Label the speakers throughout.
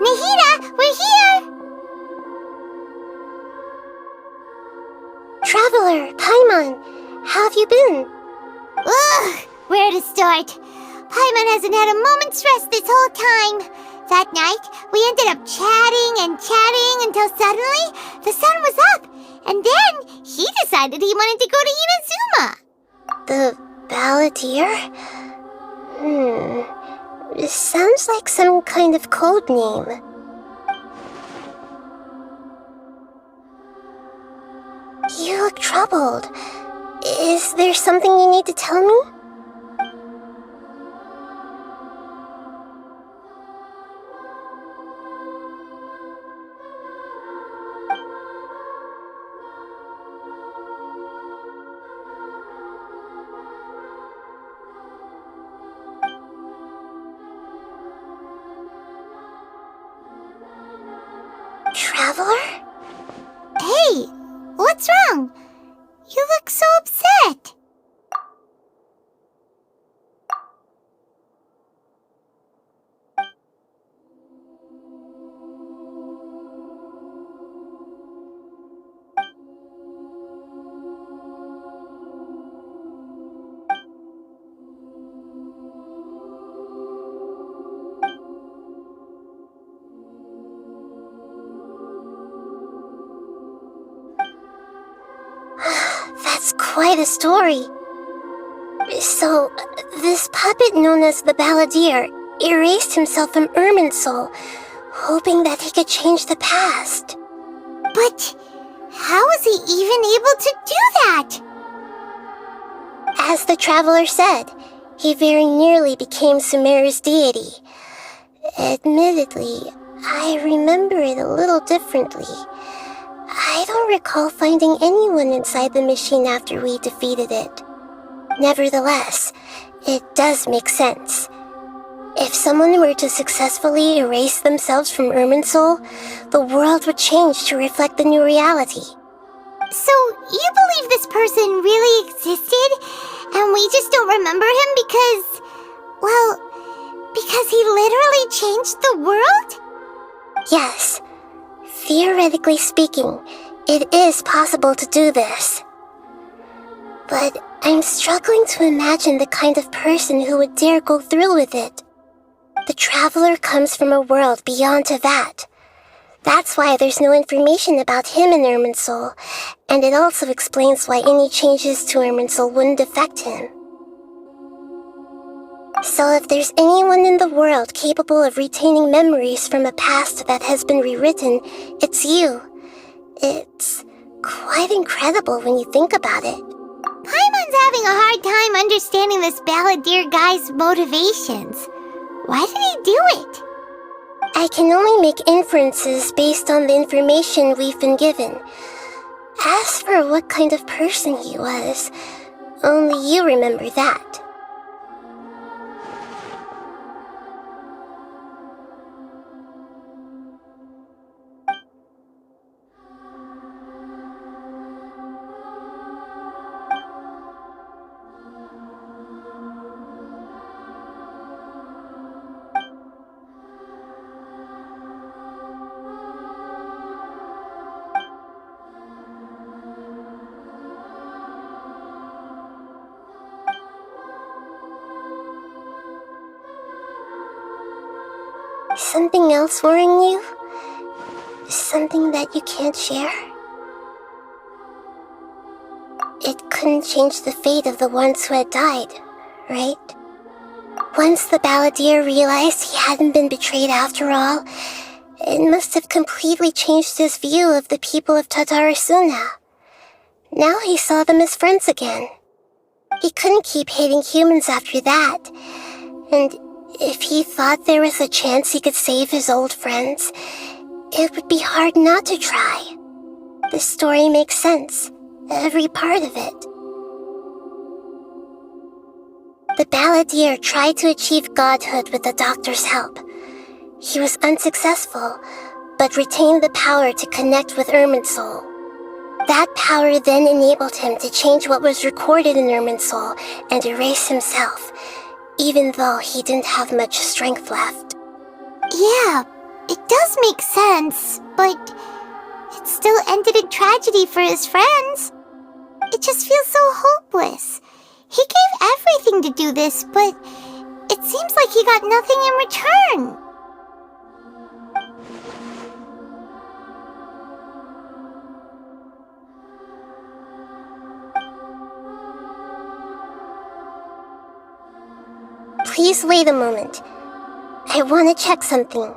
Speaker 1: Nahida, we're here!
Speaker 2: Traveler, Paimon, how have you been?
Speaker 1: Ugh, where to start? Paimon hasn't had a moment's rest this whole time. That night, we ended up chatting until suddenly the sun was up, and then he decided he wanted to go to Inazuma.
Speaker 2: The Balladeer? It sounds like some kind of code name. You look troubled. Is there something you need to tell me? Traveler?
Speaker 1: Hey, what's wrong? You look so upset.
Speaker 2: That's quite a story. So, this puppet known as the Balladeer erased himself from Irminsul, hoping that he could change the past.
Speaker 1: But how was he even able to do that?
Speaker 2: As the traveler said, he very nearly became Sumeru's deity. Admittedly, I remember it a little differently. I don't recall finding anyone inside the machine after we defeated it. Nevertheless, it does make sense. If someone were to successfully erase themselves from Irminsul, the world would change to reflect the new reality.
Speaker 1: So, you believe this person really existed, and we just don't remember him because he literally changed the world?
Speaker 2: Yes. Theoretically speaking, it is possible to do this. But I'm struggling to imagine the kind of person who would dare go through with it. The traveler comes from a world beyond to that. That's why there's no information about him in Irminsul, and it also explains why any changes to Irminsul wouldn't affect him. So if there's anyone in the world capable of retaining memories from a past that has been rewritten, it's you. It's quite incredible when you think about it.
Speaker 1: Paimon's having a hard time understanding this Balladeer guy's motivations. Why did he do it?
Speaker 2: I can only make inferences based on the information we've been given. As for what kind of person he was, only you remember that. Something else worrying you? Something that you can't share? It couldn't change the fate of the ones who had died, right? Once the Balladeer realized he hadn't been betrayed after all, it must have completely changed his view of the people of Tatarasuna. Now he saw them as friends again. He couldn't keep hating humans after that, and if he thought there was a chance he could save his old friends, it would be hard not to try. The story makes sense, every part of it. The Balladeer tried to achieve godhood with the doctor's help. He was unsuccessful, but retained the power to connect with Irminsul. That power then enabled him to change what was recorded in Irminsul and erase himself, even though he didn't have much strength left.
Speaker 1: Yeah, It does make sense, but it still ended in tragedy for his friends. It just feels so hopeless. He gave everything to do this, but it seems like he got nothing in return.
Speaker 2: Please wait a moment. I want to check something.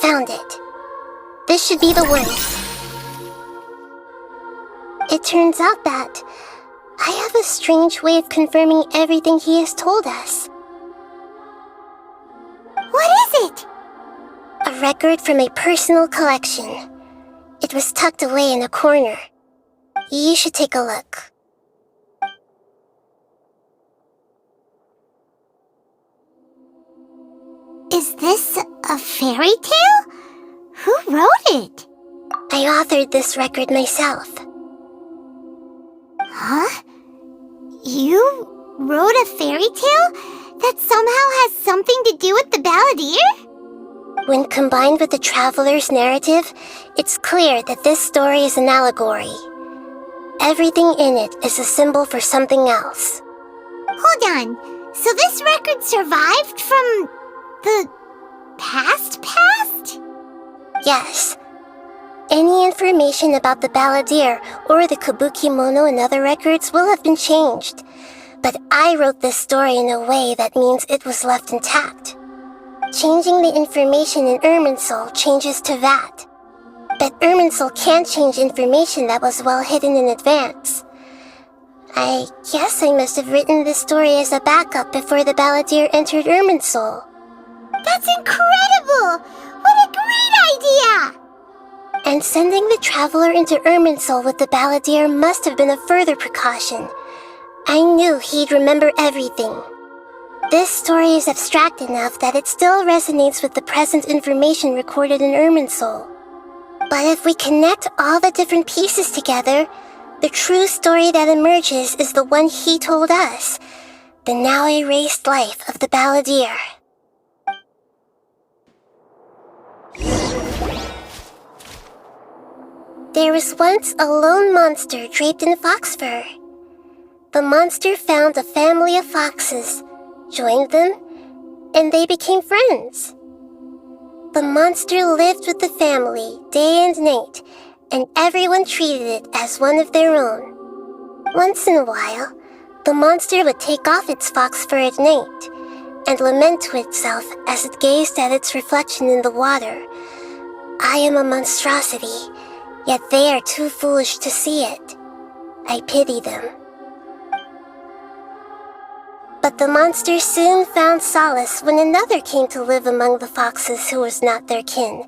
Speaker 2: Found it. This should be the one. It turns out that I have a strange way of confirming everything he has told us.
Speaker 1: What is it?
Speaker 2: A record from a personal collection. It was tucked away in a corner. You should take a look.
Speaker 1: Is this a fairy tale? Who wrote it?
Speaker 2: I authored this record myself.
Speaker 1: Huh? You wrote a fairy tale that somehow has something to do with the balladeer?
Speaker 2: When combined with the traveler's narrative, it's clear that this story is an allegory. Everything in it is a symbol for something else.
Speaker 1: Hold on. So this record survived from the past?
Speaker 2: Yes. Any information about the balladeer or the kabuki-mono in other records will have been changed. But I wrote this story in a way that means it was left intact. Changing the information in Irminsul changes to that. But Irminsul can't change information that was well hidden in advance. I guess I must have written this story as a backup before the balladeer entered Irminsul.
Speaker 1: That's incredible! What a great idea!
Speaker 2: And sending the traveler into Irminsul with the balladeer must have been a further precaution. I knew he'd remember everything. This story is abstract enough that it still resonates with the present information recorded in Irminsul. But if we connect all the different pieces together, the true story that emerges is the one he told us, the now erased life of the balladeer. There was once a lone monster draped in fox fur. The monster found a family of foxes, joined them, and they became friends. The monster lived with the family day and night, and everyone treated it as one of their own. Once in a while, the monster would take off its fox fur at night and lament to itself as it gazed at its reflection in the water. I am a monstrosity, yet they are too foolish to see it. I pity them. But the monster soon found solace when another came to live among the foxes who was not their kin.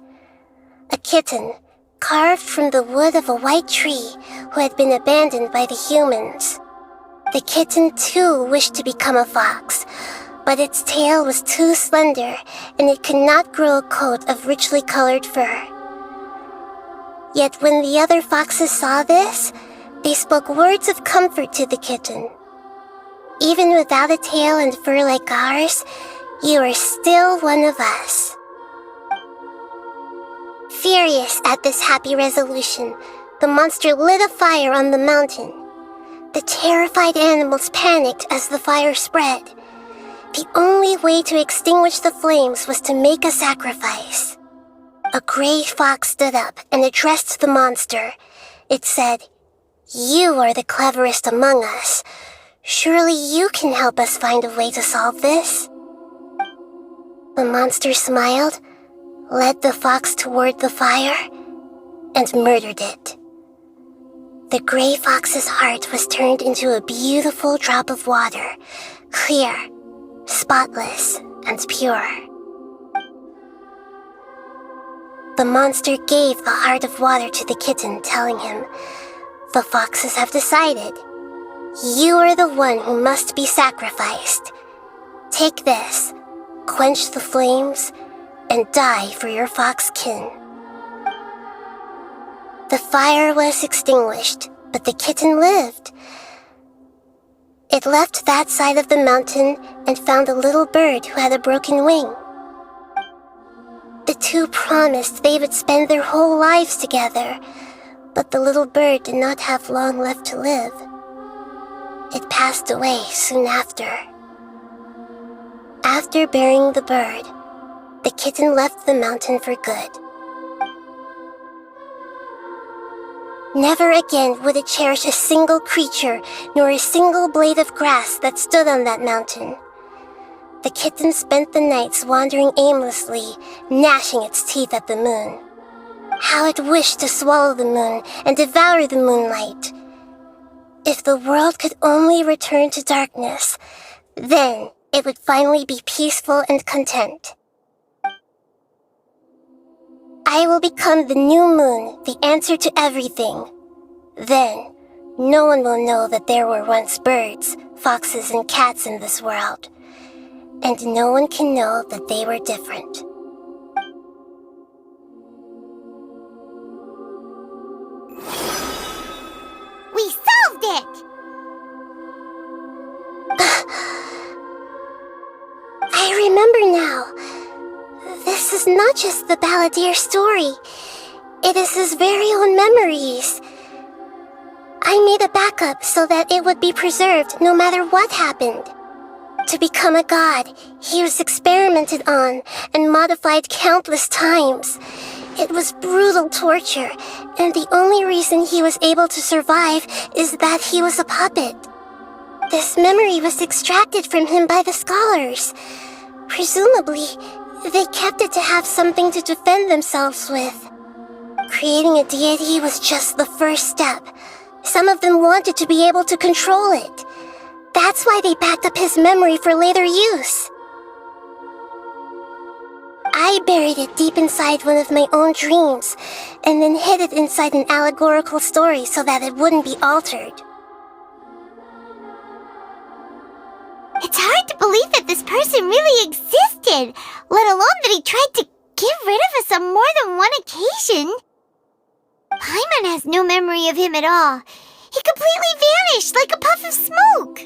Speaker 2: A kitten, carved from the wood of a white tree who had been abandoned by the humans. The kitten too wished to become a fox, but its tail was too slender and it could not grow a coat of richly colored fur. Yet when the other foxes saw this, they spoke words of comfort to the kitten. Even without a tail and fur like ours, you are still one of us. Furious at this happy resolution, the monster lit a fire on the mountain. The terrified animals panicked as the fire spread. The only way to extinguish the flames was to make a sacrifice. A gray fox stood up and addressed the monster. It said, "You are the cleverest among us. Surely you can help us find a way to solve this." The monster smiled, led the fox toward the fire, and murdered it. The gray fox's heart was turned into a beautiful drop of water, clear, spotless, and pure. The monster gave the heart of water to the kitten, telling him, "The foxes have decided. You are the one who must be sacrificed. Take this, quench the flames, and die for your fox kin." The fire was extinguished, but the kitten lived. It left that side of the mountain and found a little bird who had a broken wing. The two promised they would spend their whole lives together, but the little bird did not have long left to live. It passed away soon after. After burying the bird, the kitten left the mountain for good. Never again would it cherish a single creature nor a single blade of grass that stood on that mountain. The kitten spent the nights wandering aimlessly, gnashing its teeth at the moon. How it wished to swallow the moon and devour the moonlight. If the world could only return to darkness, then it would finally be peaceful and content. I will become the new moon, the answer to everything. Then, no one will know that there were once birds, foxes, and cats in this world. And no one can know that they were different.
Speaker 1: We solved it!
Speaker 2: I remember now. This is not just the balladeer story. It is his very own memories. I made a backup so that it would be preserved no matter what happened. To become a god, he was experimented on and modified countless times. It was brutal torture, and the only reason he was able to survive is that he was a puppet. This memory was extracted from him by the scholars. Presumably, they kept it to have something to defend themselves with. Creating a deity was just the first step. Some of them wanted to be able to control it. That's why they backed up his memory for later use. I buried it deep inside one of my own dreams, and then hid it inside an allegorical story so that it wouldn't be altered.
Speaker 1: It's hard to believe that this person really existed, let alone that he tried to get rid of us on more than one occasion. Paimon has no memory of him at all. He completely vanished like a puff of smoke.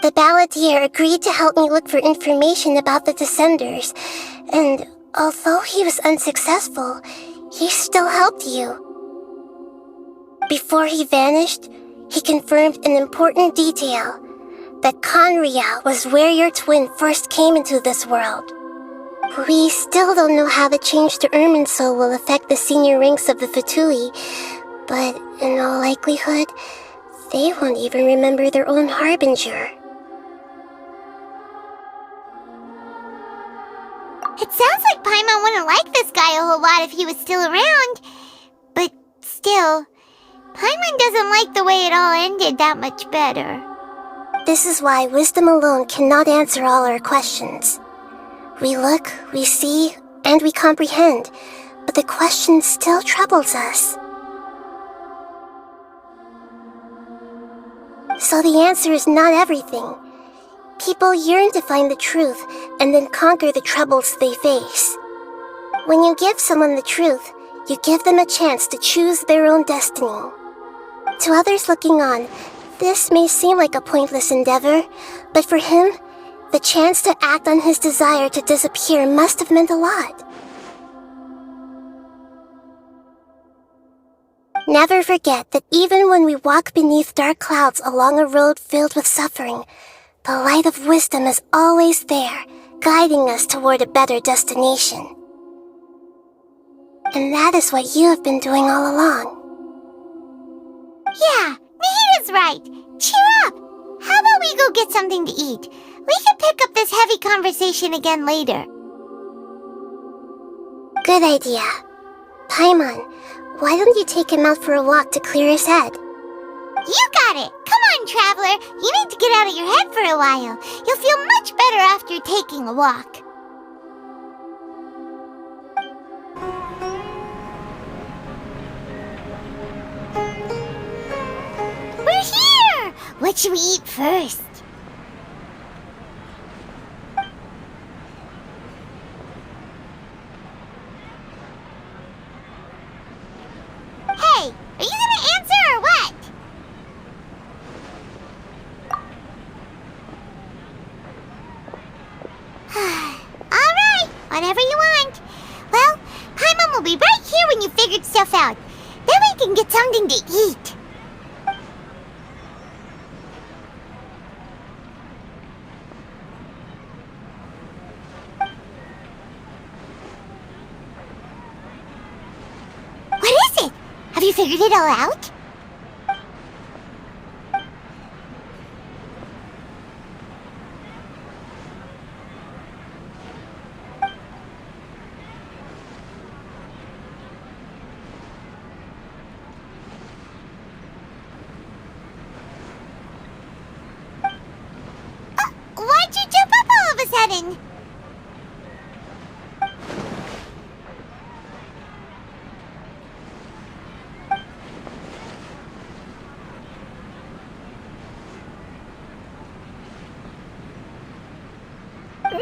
Speaker 2: The balladeer agreed to help me look for information about the Descenders, and although he was unsuccessful, he still helped you. Before he vanished, he confirmed an important detail, that Conria was where your twin first came into this world. We still don't know how the change to Irminsul will affect the senior ranks of the Fatui, but in all likelihood, they won't even remember their own harbinger.
Speaker 1: It sounds like Paimon wouldn't like this guy a whole lot if he was still around. But still, Paimon doesn't like the way it all ended that much better.
Speaker 2: This is why wisdom alone cannot answer all our questions. We look, we see, and we comprehend, but the question still troubles us. So the answer is not everything. People yearn to find the truth and then conquer the troubles they face. When you give someone the truth, you give them a chance to choose their own destiny. To others looking on, this may seem like a pointless endeavor, but for him, the chance to act on his desire to disappear must have meant a lot. Never forget that even when we walk beneath dark clouds along a road filled with suffering, the light of wisdom is always there, guiding us toward a better destination. And that is what you have been doing all along.
Speaker 1: Yeah, Nahita's right. Cheer up. How about we go get something to eat? We can pick up this heavy conversation again later.
Speaker 2: Good idea. Paimon, why don't you take him out for a walk to clear his head?
Speaker 1: You got it! Come on, traveler! You need to get out of your head for a while. You'll feel much better after taking a walk. We're here! What should we eat first? Hey, are you gonna answer or what? Whatever you want. Well, Paimon will be right here when you figured stuff out. Then we can get something to eat. What is it? Have you figured it all out? Why'd you jump up all of a sudden?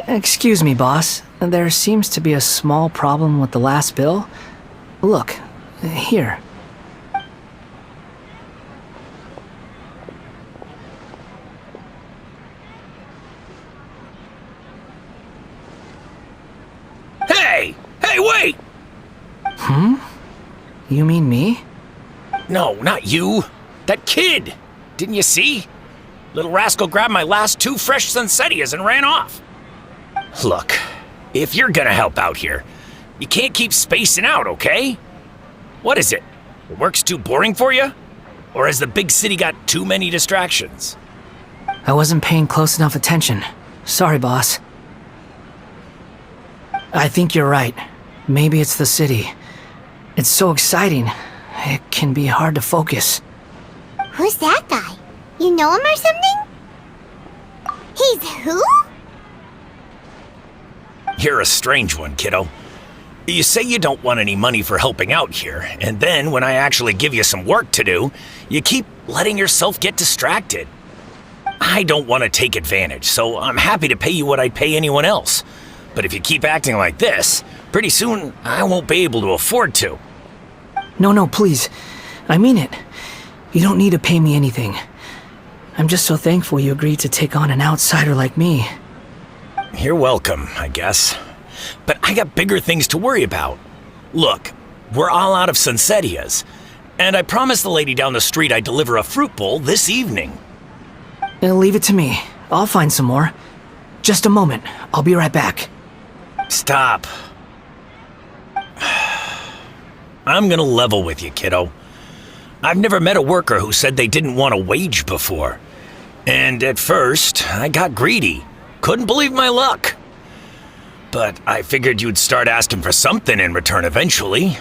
Speaker 3: Excuse me, boss. There seems to be a small problem with the last bill. Look, here.
Speaker 4: Hey! Hey, wait!
Speaker 3: You mean me?
Speaker 4: No, not you. That kid! Didn't you see? Little rascal grabbed my last 2 fresh Sunsettias and ran off. Look, if you're gonna help out here, you can't keep spacing out, okay? What is it? Work's too boring for you? Or has the big city got too many distractions?
Speaker 3: I wasn't paying close enough attention. Sorry, boss. I think you're right. Maybe it's the city. It's so exciting. It can be hard to focus.
Speaker 1: Who's that guy? You know him or something? He's who?
Speaker 4: You're a strange one, kiddo. You say you don't want any money for helping out here, and then when I actually give you some work to do, you keep letting yourself get distracted. I don't want to take advantage, so I'm happy to pay you what I'd pay anyone else. But if you keep acting like this, pretty soon I won't be able to afford to.
Speaker 3: No, please. I mean it. You don't need to pay me anything. I'm just so thankful you agreed to take on an outsider like me.
Speaker 4: You're welcome, I guess. But I got bigger things to worry about. Look, we're all out of Sunsettias, and I promised the lady down the street I'd deliver a fruit bowl this evening.
Speaker 3: Leave it to me. I'll find some more. Just a moment. I'll be right back.
Speaker 4: Stop. I'm gonna level with you, kiddo. I've never met a worker who said they didn't want a wage before. And at first, I got greedy. Couldn't believe my luck. But I figured you'd start asking for something in return eventually.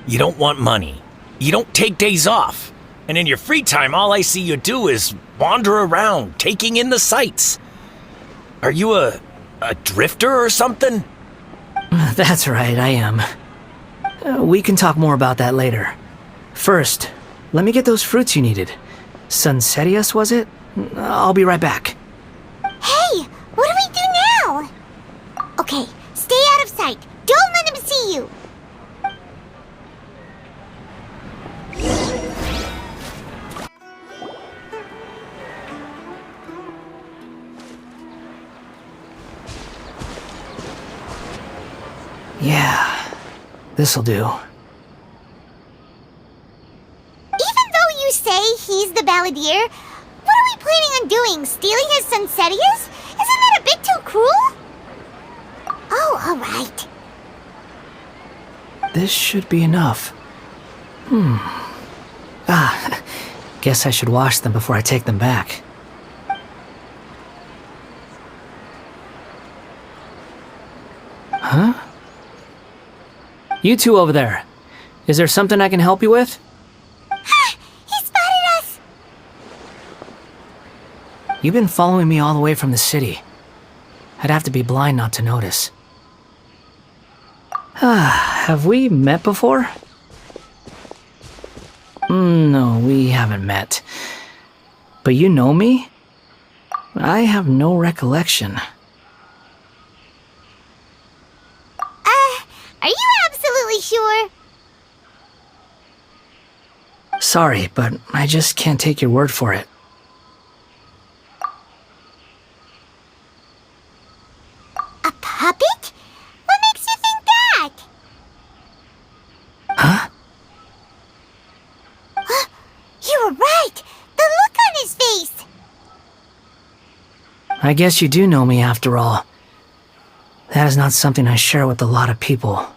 Speaker 4: You don't want money. You don't take days off. And in your free time, all I see you do is wander around, taking in the sights. Are you a drifter or something?
Speaker 3: That's right, I am. We can talk more about that later. First, let me get those fruits you needed. Sunsettias, was it? I'll be right back.
Speaker 1: Hey, what do we do now? Okay, stay out of sight. Don't let him see you.
Speaker 3: Yeah, this'll do.
Speaker 1: Even though you say he's the balladeer, what are we planning on doing? Stealing his Sunsettias? Isn't that a bit too cruel? Oh, alright.
Speaker 3: This should be enough. Guess I should wash them before I take them back. Huh? You two over there. Is there something I can help you with?
Speaker 1: He spotted us!
Speaker 3: You've been following me all the way from the city. I'd have to be blind not to notice. Have we met before? No, we haven't met. But you know me? I have no recollection.
Speaker 1: Are you absolutely sure?
Speaker 3: Sorry, but I just can't take your word for it.
Speaker 1: A puppet?
Speaker 3: I guess you do know me after all. That is not something I share with a lot of people.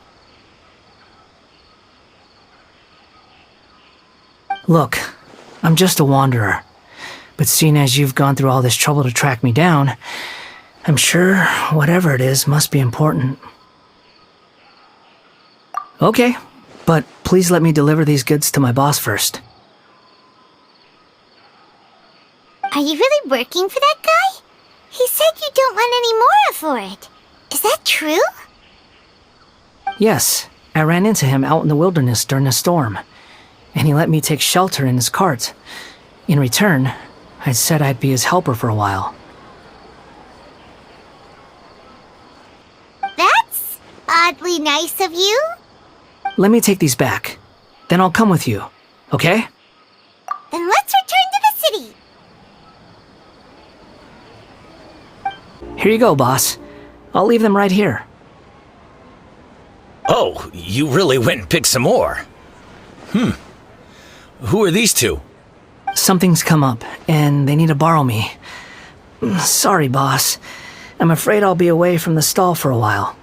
Speaker 3: Look, I'm just a wanderer. But seeing as you've gone through all this trouble to track me down, I'm sure whatever it is must be important. Okay, but please let me deliver these goods to my boss first.
Speaker 1: Are you really working for that guy? He said you don't want any more for it. Is that true?
Speaker 3: Yes, I ran into him out in the wilderness during a storm, and he let me take shelter in his cart. In return, I said I'd be his helper for a while.
Speaker 1: That's oddly nice of you.
Speaker 3: Let me take these back. Then I'll come with you, okay?
Speaker 1: Then let's return to the city.
Speaker 3: Here you go, boss. I'll leave them right here.
Speaker 4: Oh, you really went and picked some more. Who are these two?
Speaker 3: Something's come up, and they need to borrow me. Sorry, boss. I'm afraid I'll be away from the stall for a while.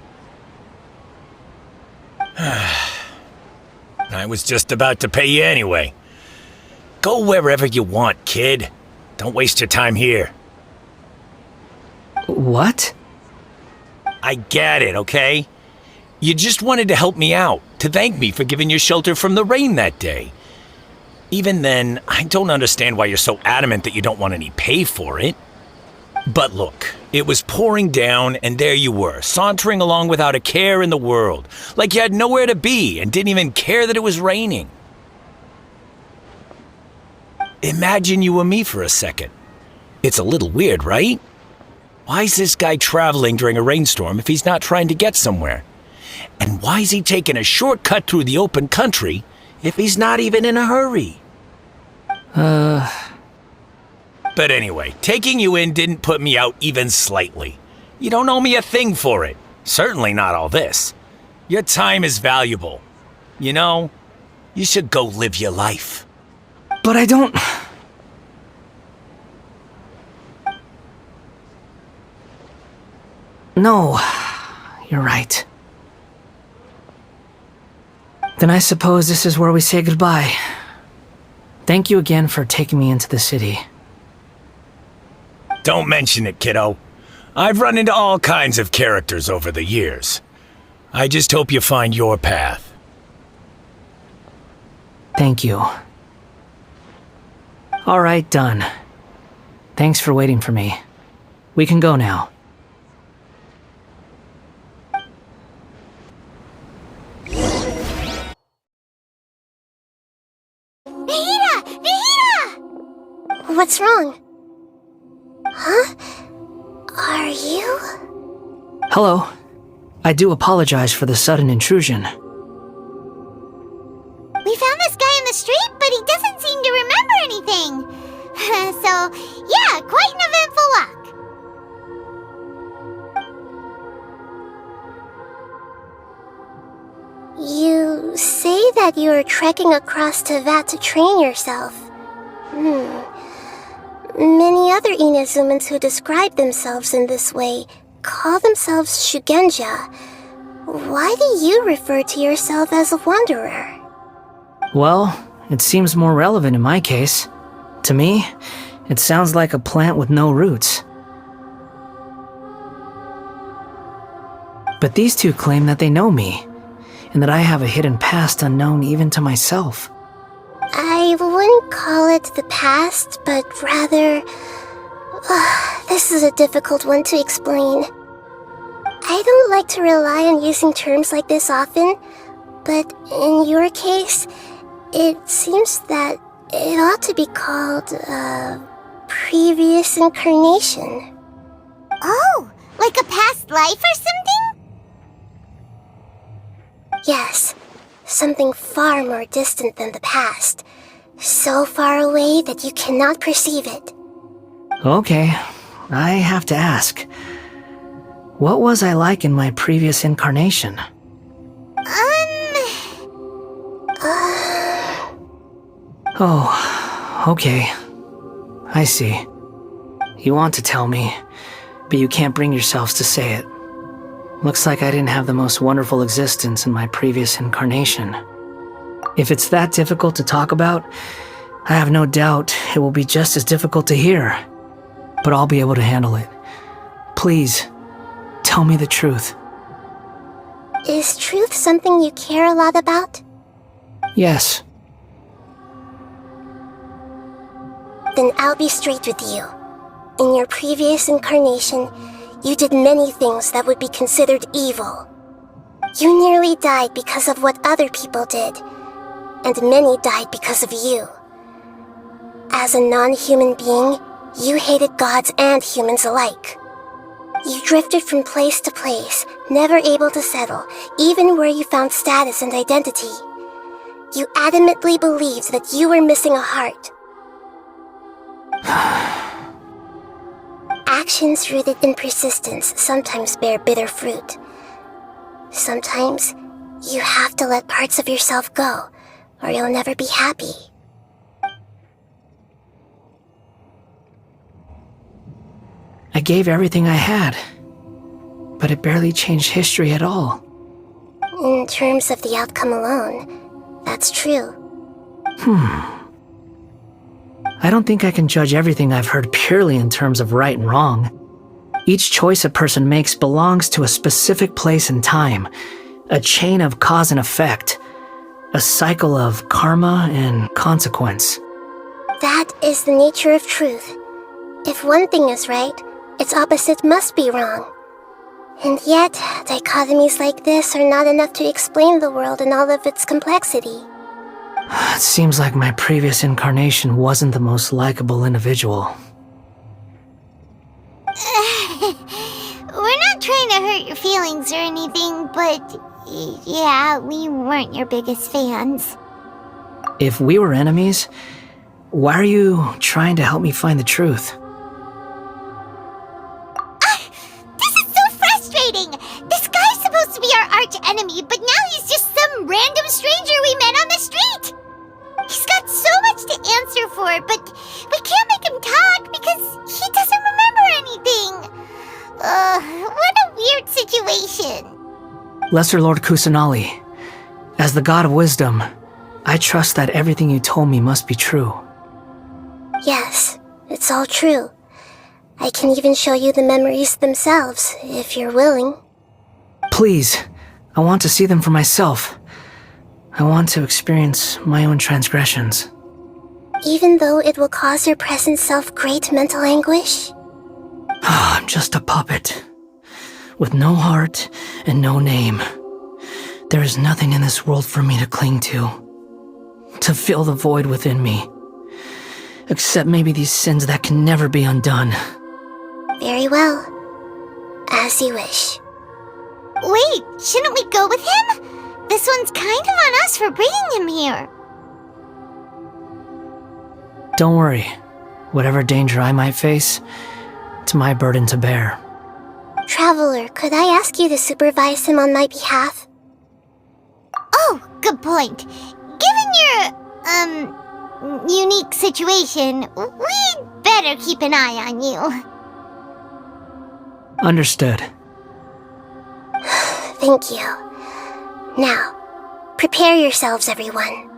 Speaker 4: I was just about to pay you anyway. Go wherever you want, kid. Don't waste your time here.
Speaker 3: What?
Speaker 4: I get it, okay? You just wanted to help me out, to thank me for giving you shelter from the rain that day. Even then, I don't understand why you're so adamant that you don't want any pay for it. But look, it was pouring down and there you were, sauntering along without a care in the world, like you had nowhere to be and didn't even care that it was raining. Imagine you were me for a second. It's a little weird, right? Why is this guy traveling during a rainstorm if he's not trying to get somewhere? And why is he taking a shortcut through the open country if he's not even in a hurry? But anyway, taking you in didn't put me out even slightly. You don't owe me a thing for it. Certainly not all this. Your time is valuable. You know, you should go live your life.
Speaker 3: But I don't... No, you're right. Then I suppose this is where we say goodbye. Thank you again for taking me into the city.
Speaker 4: Don't mention it, kiddo. I've run into all kinds of characters over the years. I just hope you find your path.
Speaker 3: Thank you. All right, done. Thanks for waiting for me. We can go now.
Speaker 1: Nahida! Nahida!
Speaker 2: What's wrong? Huh? Are you?
Speaker 3: Hello. I do apologize for the sudden intrusion.
Speaker 1: We found this guy in the street, but he doesn't seem to remember anything. So, yeah, quite an eventful walk.
Speaker 2: You say that you are trekking across Teyvat to train yourself. Many other Inazumans who describe themselves in this way call themselves Shugenja. Why do you refer to yourself as a wanderer?
Speaker 3: Well, it seems more relevant in my case. To me, it sounds like a plant with no roots. But these two claim that they know me, and that I have a hidden past unknown even to myself.
Speaker 2: I wouldn't call it the past, but rather... this is a difficult one to explain. I don't like to rely on using terms like this often, but in your case, it seems that it ought to be called previous incarnation.
Speaker 1: Oh, like a past life or something?
Speaker 2: Yes, something far more distant than the past. So far away that you cannot perceive it.
Speaker 3: Okay, I have to ask. What was I like in my previous incarnation? Oh, okay. I see. You want to tell me, but you can't bring yourselves to say it. Looks like I didn't have the most wonderful existence in my previous incarnation. If it's that difficult to talk about, I have no doubt it will be just as difficult to hear. But I'll be able to handle it. Please, tell me the truth.
Speaker 2: Is truth something you care a lot about?
Speaker 3: Yes.
Speaker 2: Then I'll be straight with you. In your previous incarnation, you did many things that would be considered evil. You nearly died because of what other people did, and many died because of you. As a non-human being, you hated gods and humans alike. You drifted from place to place, never able to settle, even where you found status and identity. You adamantly believed that you were missing a heart. Actions rooted in persistence sometimes bear bitter fruit. Sometimes, you have to let parts of yourself go, or you'll never be happy.
Speaker 3: I gave everything I had, but it barely changed history at all.
Speaker 2: In terms of the outcome alone, that's true.
Speaker 3: I don't think I can judge everything I've heard purely in terms of right and wrong. Each choice a person makes belongs to a specific place and time, a chain of cause and effect, a cycle of karma and consequence.
Speaker 2: That is the nature of truth. If one thing is right, its opposite must be wrong. And yet, dichotomies like this are not enough to explain the world in all of its complexity.
Speaker 3: It seems like my previous incarnation wasn't the most likable individual.
Speaker 1: We're not trying to hurt your feelings or anything, but yeah, we weren't your biggest fans.
Speaker 3: If we were enemies, why are you trying to help me find the truth?
Speaker 1: This is so frustrating! This guy's supposed to be our arch enemy, but now he's just some random stranger we met on the street! He's got so much to answer for, but we can't make him talk because he doesn't remember anything. What a weird situation.
Speaker 3: Lesser Lord Kusanali, as the god of wisdom, I trust that everything you told me must be true.
Speaker 2: Yes, it's all true. I can even show you the memories themselves, if you're willing.
Speaker 3: Please, I want to see them for myself. I want to experience my own transgressions.
Speaker 2: Even though it will cause your present self great mental anguish?
Speaker 3: I'm just a puppet, with no heart and no name. There is nothing in this world for me to cling to fill the void within me, except maybe these sins that can never be undone.
Speaker 2: Very well. As you wish.
Speaker 1: Wait, shouldn't we go with him? This one's kind of on us for bringing him here.
Speaker 3: Don't worry. Whatever danger I might face, it's my burden to bear.
Speaker 2: Traveler, could I ask you to supervise him on my behalf?
Speaker 1: Oh, good point. Given your, unique situation, we'd better keep an eye on you.
Speaker 3: Understood.
Speaker 2: Thank you. Now, prepare yourselves, everyone.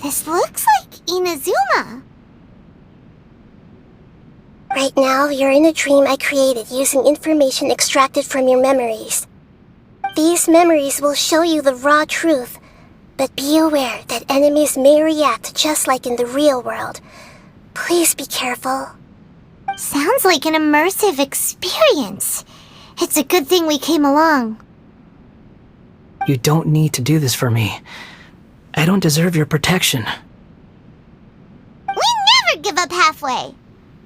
Speaker 1: This looks like Inazuma.
Speaker 2: Right now, you're in a dream I created using information extracted from your memories. These memories will show you the raw truth, but be aware that enemies may react just like in the real world. Please be careful.
Speaker 1: Sounds like an immersive experience. It's a good thing we came along.
Speaker 3: You don't need to do this for me. I don't deserve your protection.
Speaker 1: We never give up halfway.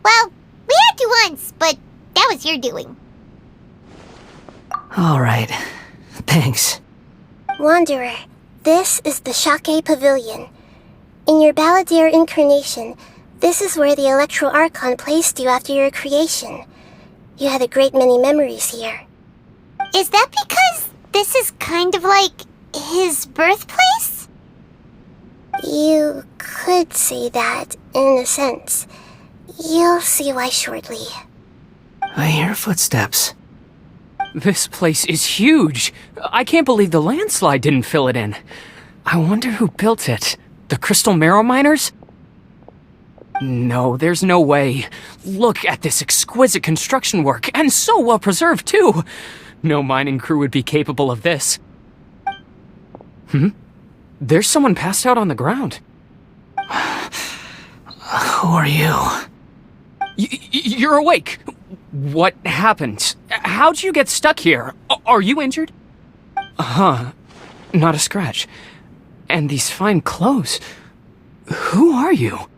Speaker 1: Well, we had to once, but that was your doing.
Speaker 3: All right. Thanks.
Speaker 2: Wanderer, this is the Shake Pavilion. In your Balladeer incarnation, this is where the Electro Archon placed you after your creation. You had a great many memories here.
Speaker 1: Is that because this is kind of like his birthplace?
Speaker 2: You could say that, in a sense. You'll see why shortly.
Speaker 3: I hear footsteps.
Speaker 5: This place is huge. I can't believe the landslide didn't fill it in. I wonder who built it. The Crystal Marrow Miners? No, there's no way. Look at this exquisite construction work, and so well preserved, too. No mining crew would be capable of this. There's someone passed out on the ground.
Speaker 3: Who are you?
Speaker 5: You're awake. What happened? How'd you get stuck here? Are you injured? Not a scratch. And these fine clothes. Who are you?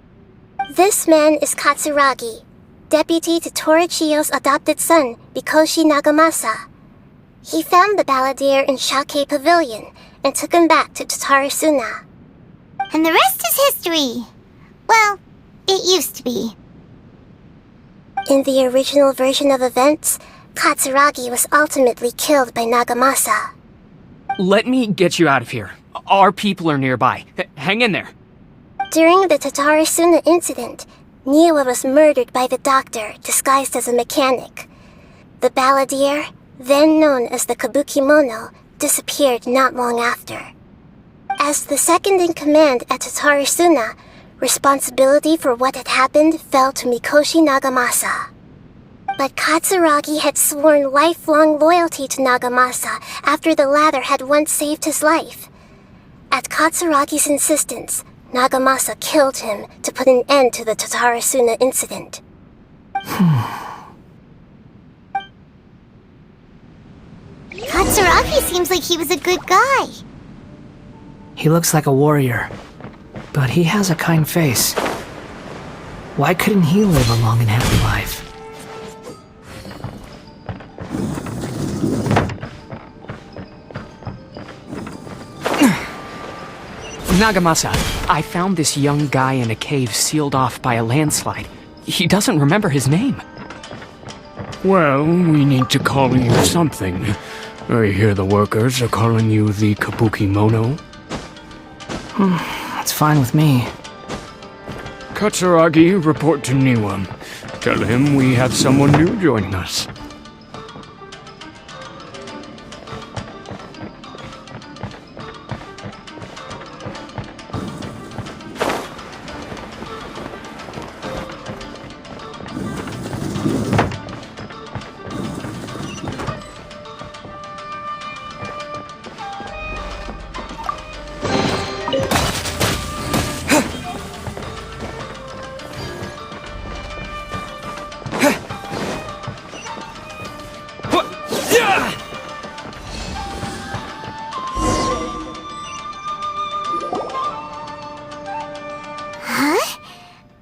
Speaker 2: This man is Katsuragi, deputy to Torichiyo's adopted son, Mikoshi Nagamasa. He found the balladeer in Shake Pavilion and took him back to Tatarasuna.
Speaker 1: And the rest is history. Well, it used to be.
Speaker 2: In the original version of events, Katsuragi was ultimately killed by Nagamasa.
Speaker 5: Let me get you out of here. Our people are nearby. Hang in there.
Speaker 2: During the Tatarasuna incident, Niwa was murdered by the doctor disguised as a mechanic. The balladeer, then known as the Kabukimono, disappeared not long after. As the second in command at Tatarasuna, responsibility for what had happened fell to Mikoshi Nagamasa. But Katsuragi had sworn lifelong loyalty to Nagamasa after the latter had once saved his life. At Katsuragi's insistence, Nagamasa killed him to put an end to the Tatarasuna incident.
Speaker 1: Katsuragi seems like he was a good guy.
Speaker 3: He looks like a warrior, but he has a kind face. Why couldn't he live a long and happy life?
Speaker 5: Nagamasa, I found this young guy in a cave sealed off by a landslide. He doesn't remember his name.
Speaker 6: Well, we need to call you something. I hear the workers are calling you the Kabukimono.
Speaker 3: That's fine with me.
Speaker 6: Katsuragi, report to Niwa. Tell him we have someone new joining us.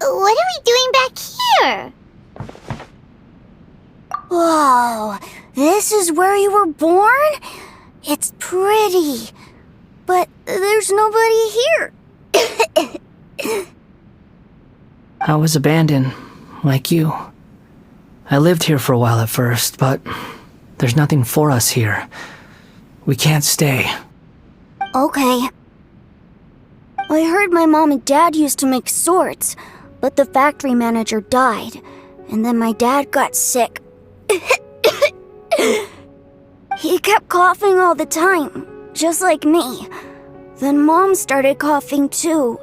Speaker 1: What are we doing back here? Whoa, this is where you were born? It's pretty, but there's nobody here.
Speaker 3: I was abandoned, like you. I lived here for a while at first, but there's nothing for us here. We can't stay.
Speaker 1: Okay. I heard my mom and dad used to make swords, but the factory manager died, and then my dad got sick. He kept coughing all the time, just like me. Then Mom started coughing too.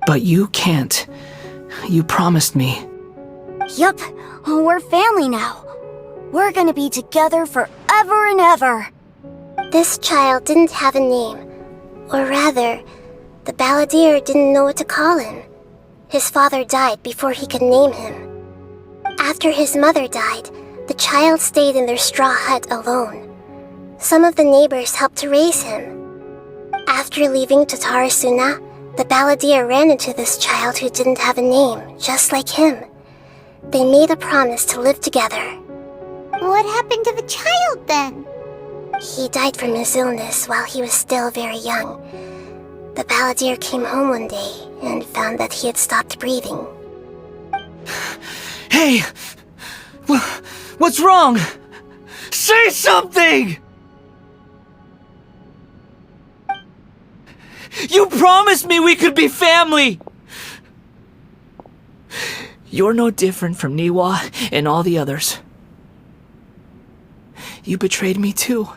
Speaker 3: But you can't. You promised me.
Speaker 1: Yup, we're family now. We're gonna be together forever and ever.
Speaker 2: This child didn't have a name. Or rather, the balladeer didn't know what to call him. His father died before he could name him. After his mother died, the child stayed in their straw hut alone. Some of the neighbors helped to raise him. After leaving Tatarasuna, the balladeer ran into this child who didn't have a name, just like him. They made a promise to live together.
Speaker 1: What happened to the child then?
Speaker 2: He died from his illness while he was still very young. The balladeer came home one day and found that he had stopped breathing.
Speaker 3: Hey! What's wrong? Say something! You promised me we could be family! You're no different from Niwa and all the others. You betrayed me too.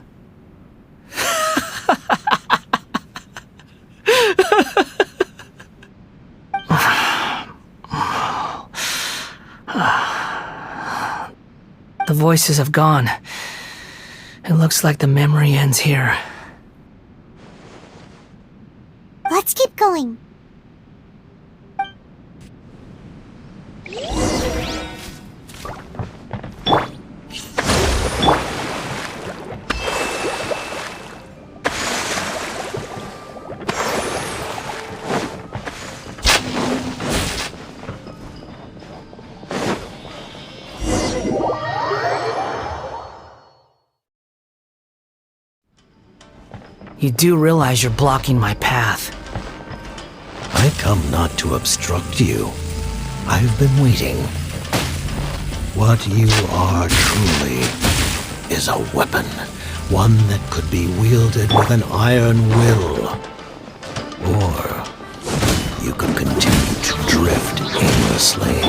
Speaker 3: The voices have gone. It looks like the memory ends here.
Speaker 1: Let's keep going.
Speaker 3: You do realize you're blocking my path.
Speaker 4: I come not to obstruct you. I've been waiting. What you are truly is a weapon, one that could be wielded with an iron will. Or you could continue to drift aimlessly.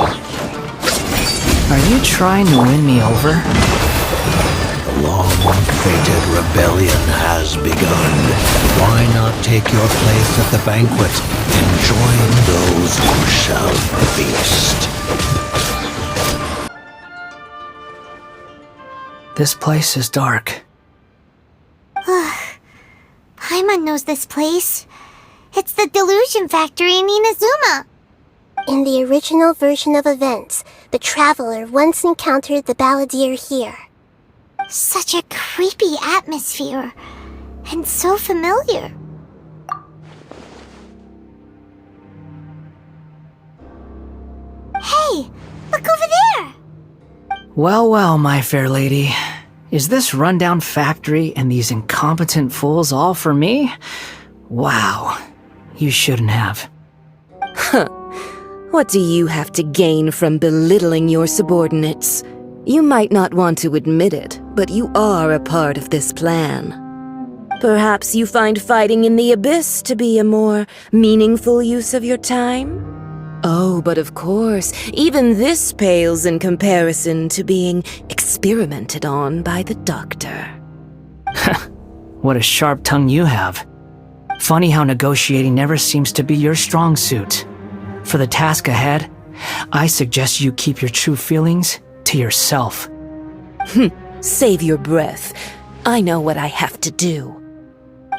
Speaker 3: Are you trying to win me over?
Speaker 4: The long-fated rebellion has begun. Why not take your place at the banquet and join those who shall feast?
Speaker 3: This place is dark.
Speaker 1: Paimon knows this place. It's the delusion factory in Inazuma.
Speaker 2: In the original version of events, the Traveler once encountered the Balladeer here.
Speaker 1: Such a creepy atmosphere. And so familiar. Hey, look over there!
Speaker 3: Well, well, my fair lady. Is this rundown factory and these incompetent fools all for me? Wow. You shouldn't have.
Speaker 7: What do you have to gain from belittling your subordinates? You might not want to admit it, but you are a part of this plan. Perhaps you find fighting in the abyss to be a more meaningful use of your time? Oh, but of course, even this pales in comparison to being experimented on by the doctor.
Speaker 3: What a sharp tongue you have. Funny how negotiating never seems to be your strong suit. For the task ahead, I suggest you keep your true feelings to yourself.
Speaker 7: Save your breath. I know what I have to do.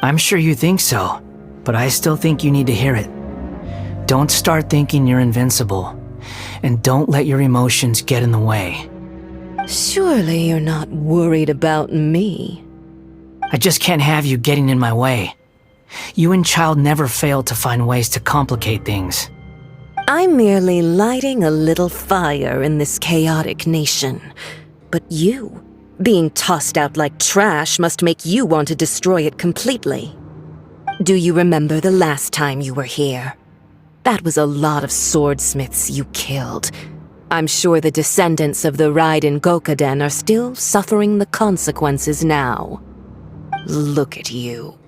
Speaker 3: I'm sure you think so, but I still think you need to hear it. Don't start thinking you're invincible, and don't let your emotions get in the way.
Speaker 7: Surely you're not worried about me.
Speaker 3: I just can't have you getting in my way. You and Child never fail to find ways to complicate things.
Speaker 7: I'm merely lighting a little fire in this chaotic nation. But you, being tossed out like trash, must make you want to destroy it completely. Do you remember the last time you were here? That was a lot of swordsmiths you killed. I'm sure the descendants of the Raiden Gokaden are still suffering the consequences now. Look at you.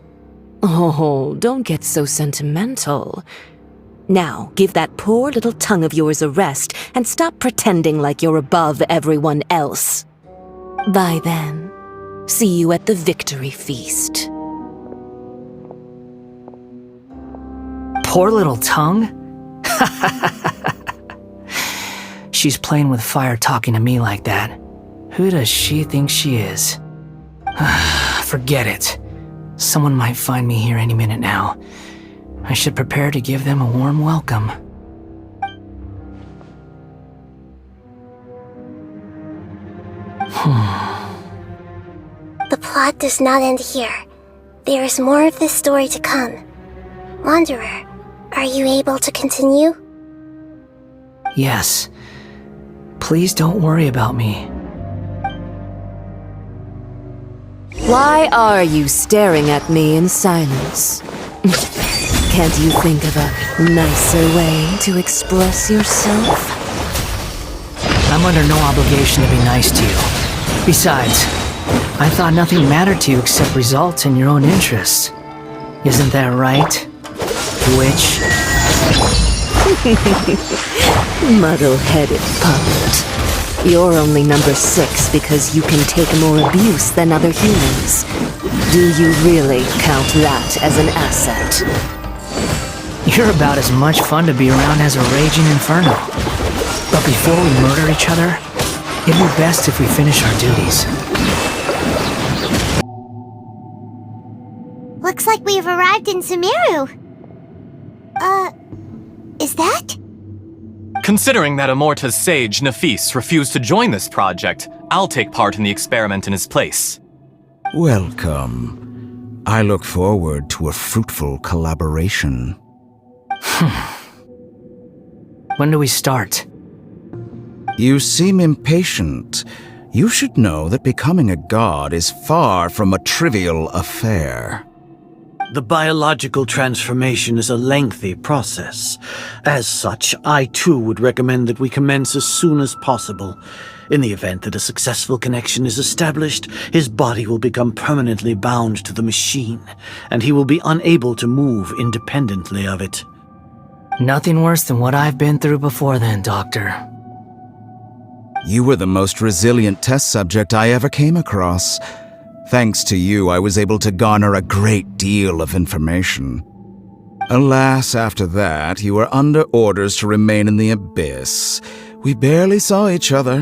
Speaker 7: Oh, don't get so sentimental. Now, give that poor little tongue of yours a rest and stop pretending like you're above everyone else. Bye then. See you at the victory feast.
Speaker 3: Poor little tongue? She's playing with fire talking to me like that. Who does she think she is? Forget it. Someone might find me here any minute now. I should prepare to give them a warm welcome.
Speaker 2: The plot does not end here. There is more of this story to come. Wanderer, are you able to continue?
Speaker 3: Yes. Please don't worry about me.
Speaker 7: Why are you staring at me in silence? Can't you think of a nicer way to express yourself?
Speaker 3: I'm under no obligation to be nice to you. Besides, I thought nothing mattered to you except results and your own interests. Isn't that right? witch.
Speaker 7: Muddle-headed puppet. You're only number 6 because you can take more abuse than other humans. Do you really count that as an asset?
Speaker 3: You're about as much fun to be around as a raging inferno. But before we murder each other, it'd be best if we finish our duties.
Speaker 1: Looks like we've arrived in Sumeru. Is that?
Speaker 8: Considering that Amorta's sage, Nafis, refused to join this project, I'll take part in the experiment in his place.
Speaker 9: Welcome. I look forward to a fruitful collaboration.
Speaker 3: When do we start?
Speaker 9: You seem impatient. You should know that becoming a god is far from a trivial affair.
Speaker 10: The biological transformation is a lengthy process. As such, I too would recommend that we commence as soon as possible. In the event that a successful connection is established, his body will become permanently bound to the machine, and he will be unable to move independently of it.
Speaker 3: Nothing worse than what I've been through before then, Doctor.
Speaker 9: You were the most resilient test subject I ever came across. Thanks to you, I was able to garner a great deal of information. Alas, after that, you were under orders to remain in the abyss. We barely saw each other,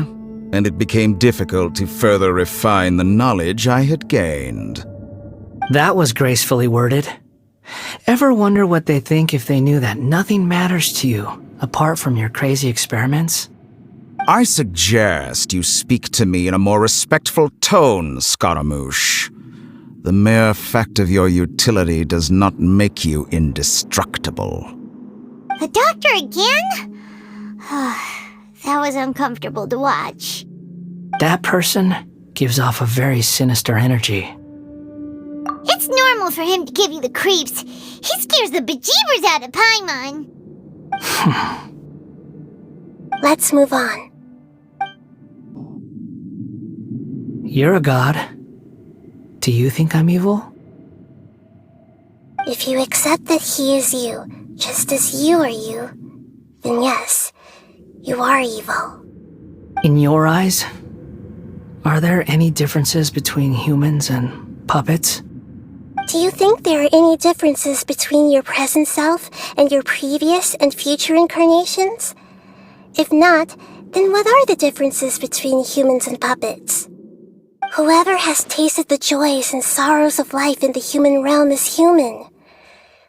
Speaker 9: and it became difficult to further refine the knowledge I had gained.
Speaker 3: That was gracefully worded. Ever wonder what they think if they knew that nothing matters to you apart from your crazy experiments?
Speaker 9: I suggest you speak to me in a more respectful tone, Scaramouche. The mere fact of your utility does not make you indestructible.
Speaker 1: The doctor again? That was uncomfortable to watch.
Speaker 3: That person gives off a very sinister energy.
Speaker 1: It's normal for him to give you the creeps. He scares the bejeebers out of Paimon.
Speaker 2: Let's move on.
Speaker 3: You're a god. Do you think I'm evil?
Speaker 2: If you accept that he is you, just as you are you, then yes, you are evil.
Speaker 3: In your eyes, are there any differences between humans and puppets?
Speaker 2: Do you think there are any differences between your present self and your previous and future incarnations? If not, then what are the differences between humans and puppets? Whoever has tasted the joys and sorrows of life in the human realm is human.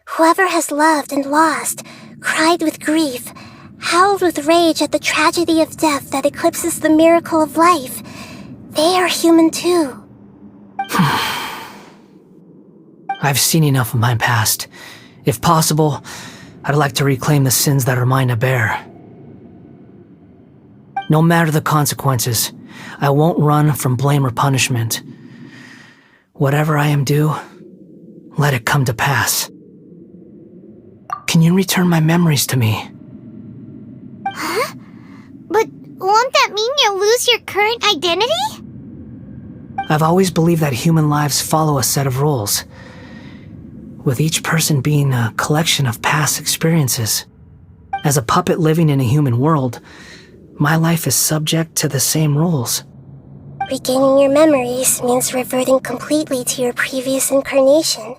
Speaker 2: Whoever has loved and lost, cried with grief, howled with rage at the tragedy of death that eclipses the miracle of life, they are human too.
Speaker 3: I've seen enough of my past. If possible, I'd like to reclaim the sins that are mine to bear. No matter the consequences, I won't run from blame or punishment. Whatever I am due, let it come to pass. Can you return my memories to me?
Speaker 1: Huh? But won't that mean you'll lose your current identity?
Speaker 3: I've always believed that human lives follow a set of rules, with each person being a collection of past experiences. As a puppet living in a human world, my life is subject to the same rules.
Speaker 2: Regaining your memories means reverting completely to your previous incarnation.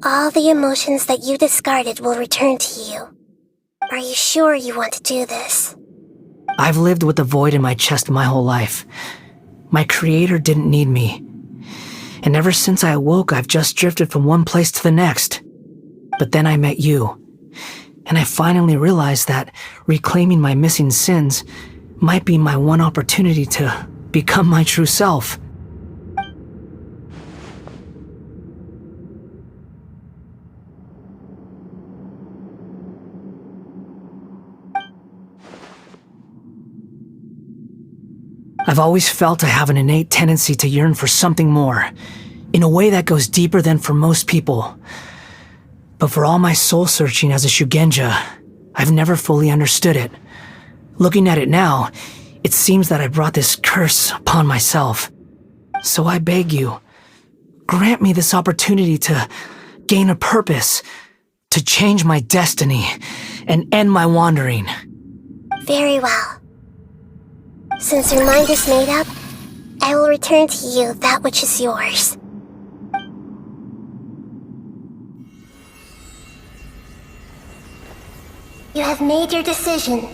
Speaker 2: All the emotions that you discarded will return to you. Are you sure you want to do this?
Speaker 3: I've lived with the void in my chest my whole life. My creator didn't need me. And ever since I awoke, I've just drifted from one place to the next. But then I met you. And I finally realized that reclaiming my missing sins might be my one opportunity to become my true self. I've always felt I have an innate tendency to yearn for something more, in a way that goes deeper than for most people. But for all my soul-searching as a Shugenja, I've never fully understood it. Looking at it now, it seems that I brought this curse upon myself. So I beg you, grant me this opportunity to gain a purpose, To change my destiny and end my wandering.
Speaker 2: Very well. Since your mind is made up, I will return to you that which is yours. You have made your decision.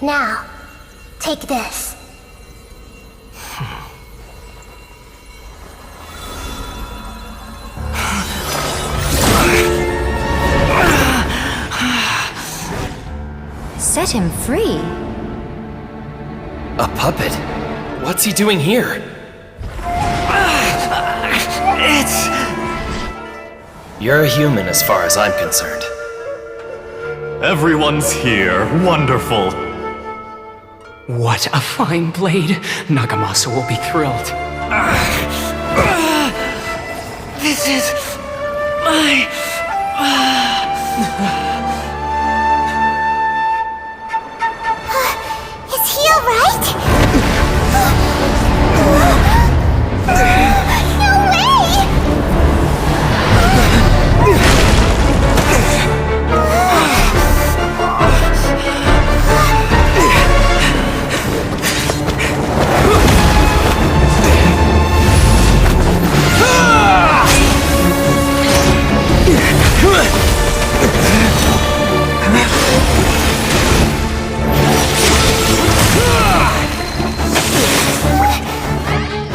Speaker 2: Now, take this.
Speaker 11: Set him free.
Speaker 12: A puppet? What's he doing here? You're a human as far as I'm concerned.
Speaker 8: Everyone's here. Wonderful.
Speaker 5: What a fine blade. Nagamasa will be thrilled.
Speaker 3: This is my...
Speaker 1: Is he alright? No way!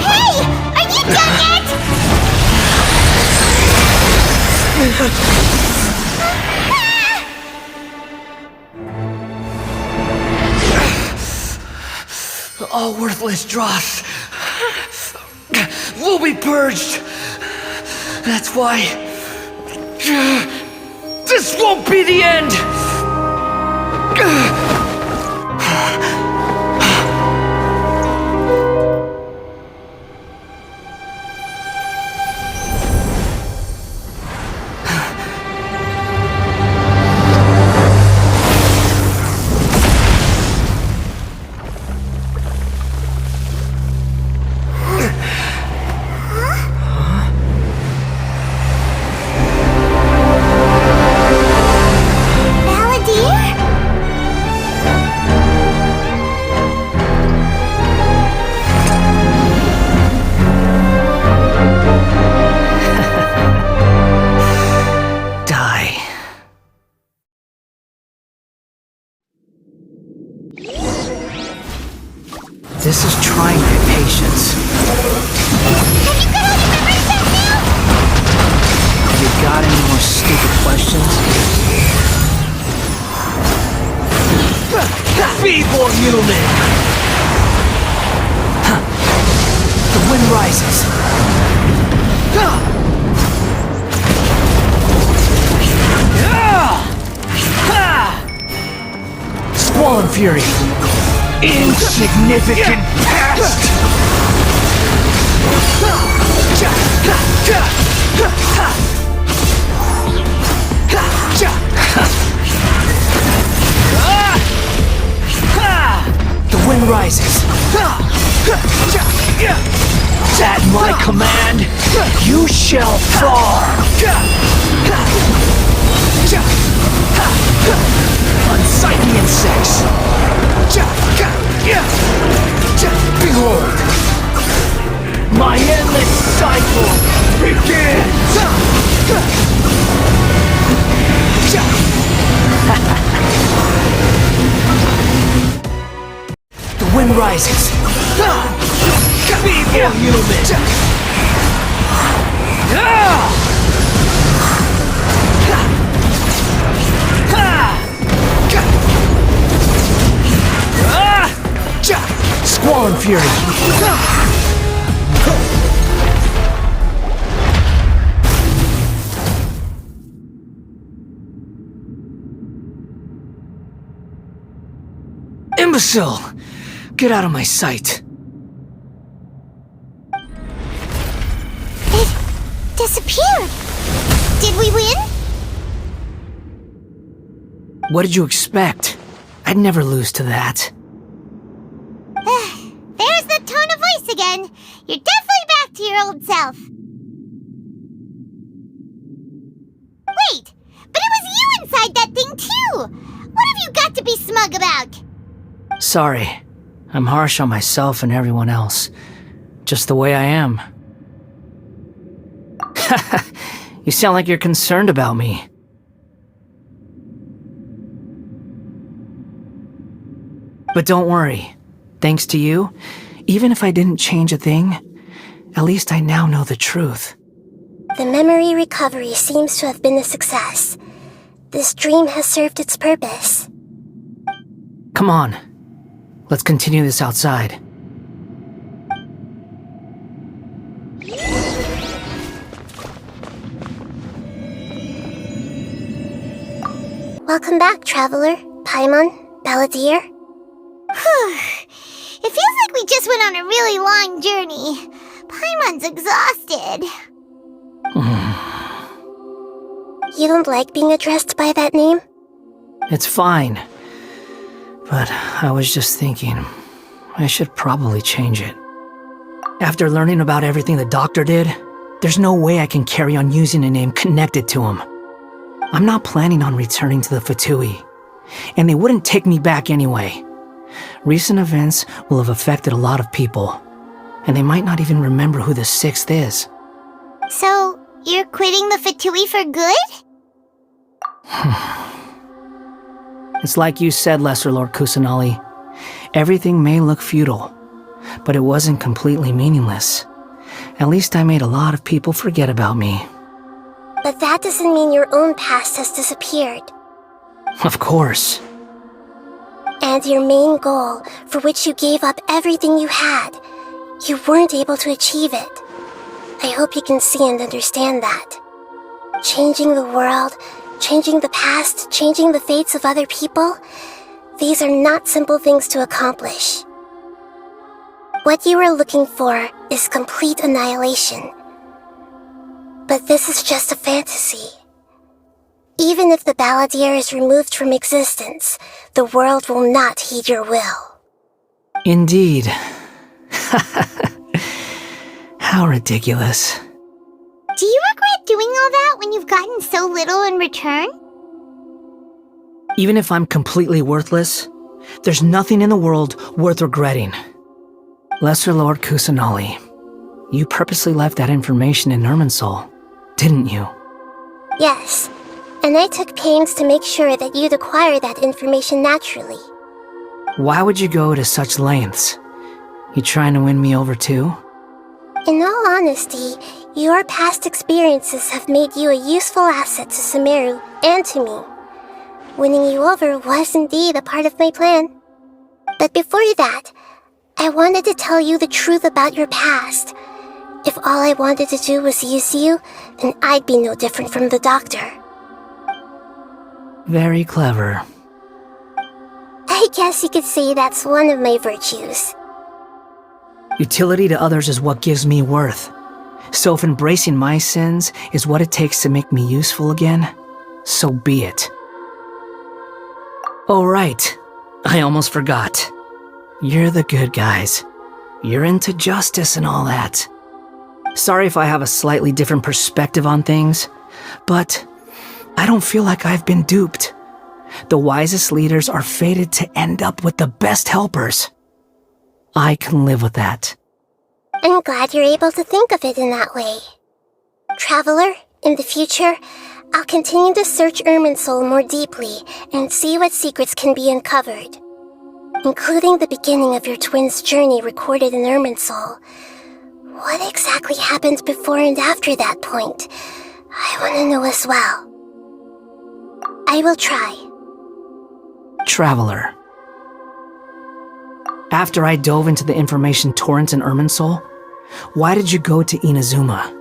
Speaker 1: Hey! Are you done yet?
Speaker 3: All worthless dross will be purged. That's why this won't be the end. This is trying my patience.
Speaker 1: Have you got all your memories back now?
Speaker 3: You got any more stupid questions? Feeble human! The wind rises. Squall and fury. Insignificant past! The wind rises. At my command, you shall fall. Unsightly insects. Behold, my endless cycle begins! The wind rises. Feeble human! Squall and fury. Imbecile! Get out of my sight.
Speaker 1: It disappeared. Did we win?
Speaker 3: What did you expect? I'd never lose to that.
Speaker 1: There's the tone of voice again. You're definitely back to your old self. Wait, but you got to be smug about?
Speaker 3: Sorry. I'm harsh on myself and everyone else. Just the way I am. You sound like you're concerned about me. But don't worry. Thanks to you, even if I didn't change a thing, at least I now know the truth.
Speaker 2: The memory recovery seems to have been a success. This dream has served its purpose.
Speaker 3: Come on. Let's continue this outside.
Speaker 2: Welcome back, Traveler, Paimon, Balladeer.
Speaker 1: It feels like we just went on a really long journey. Paimon's exhausted.
Speaker 2: You don't like being addressed by that name?
Speaker 3: It's fine. But I was just thinking, I should probably change it. After learning about everything the doctor did, there's no way I can carry on using a name connected to him. I'm not planning on returning to the Fatui, and they wouldn't take me back anyway. Recent events will have affected a lot of people, and they might not even remember who the sixth is.
Speaker 1: So, you're quitting the Fatui for good?
Speaker 3: It's like you said, Lesser Lord Kusanali. Everything may look futile, but it wasn't completely meaningless. At least I made a lot of people forget about me.
Speaker 2: But that doesn't mean your own past has disappeared.
Speaker 3: Of course.
Speaker 2: And your main goal, for which you gave up everything you had, you weren't able to achieve it. I hope you can see and understand that. Changing the world, changing the past, changing the fates of other people, these are not simple things to accomplish. What you were looking for is complete annihilation. But this is just a fantasy. Even if the Balladeer is removed from existence, the world will not heed your will.
Speaker 3: Indeed. How ridiculous.
Speaker 1: Do you regret doing all that when you've gotten so little in return?
Speaker 3: Even if I'm completely worthless, there's nothing in the world worth regretting. Lesser Lord Kusanali, you purposely left that information in Irminsul, didn't you?
Speaker 2: Yes, and I took pains to make sure that you'd acquire that information naturally.
Speaker 3: Why would you go to such lengths? You trying to win me over too?
Speaker 2: In all honesty, your past experiences have made you a useful asset to Sumeru and to me. Winning you over was indeed a part of my plan. But before that, I wanted to tell you the truth about your past. If all I wanted to do was use you, then I'd be no different from the doctor.
Speaker 3: Very clever.
Speaker 2: I guess you could say that's one of my virtues.
Speaker 3: Utility to others is what gives me worth. So if embracing my sins is what it takes to make me useful again, so be it. Oh right, I almost forgot. You're the good guys. You're into justice and all that. Sorry if I have a slightly different perspective on things, but I don't feel like I've been duped. The wisest leaders are fated to end up with the best helpers. I can live with that.
Speaker 2: I'm glad you're able to think of it in that way. Traveler, in the future, I'll continue to search Irminsul more deeply and see what secrets can be uncovered, including the beginning of your twins' journey recorded in Irminsul. What exactly happened before and after that point? I want to know as well. I will try.
Speaker 3: Traveler. After I dove into the information torrent in Irminsul, why did you go to Inazuma?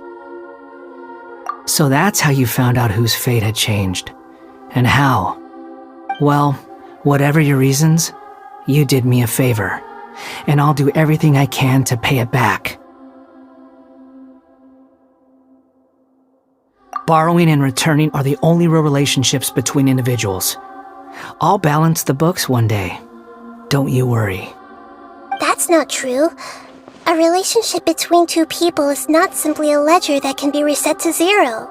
Speaker 3: So that's how you found out whose fate had changed. And how? Well, whatever your reasons, you did me a favor, and I'll do everything I can to pay it back. Borrowing and returning are the only real relationships between individuals. I'll balance the books one day. Don't you worry.
Speaker 2: That's not true. A relationship between two people is not simply a ledger that can be reset to zero.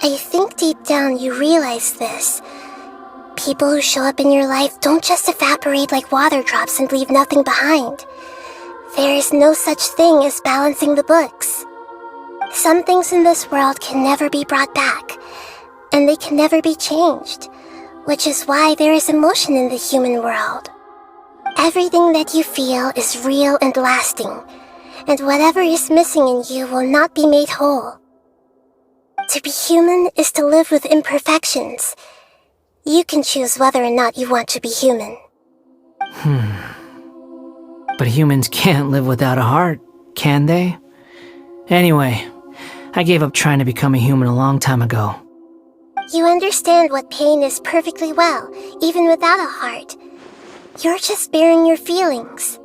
Speaker 2: I think deep down you realize this. People who show up in your life don't just evaporate like water drops and leave nothing behind. There is no such thing as balancing the books. Some things in this world can never be brought back, and they can never be changed, which is why there is emotion in the human world. Everything that you feel is real and lasting, and whatever is missing in you will not be made whole. To be human is to live with imperfections. You can choose whether or not you want to be human.
Speaker 3: But humans can't live without a heart, can they? Anyway, I gave up trying to become a human a long time ago.
Speaker 2: You understand what pain is perfectly well, even without a heart. You're just bearing your feelings.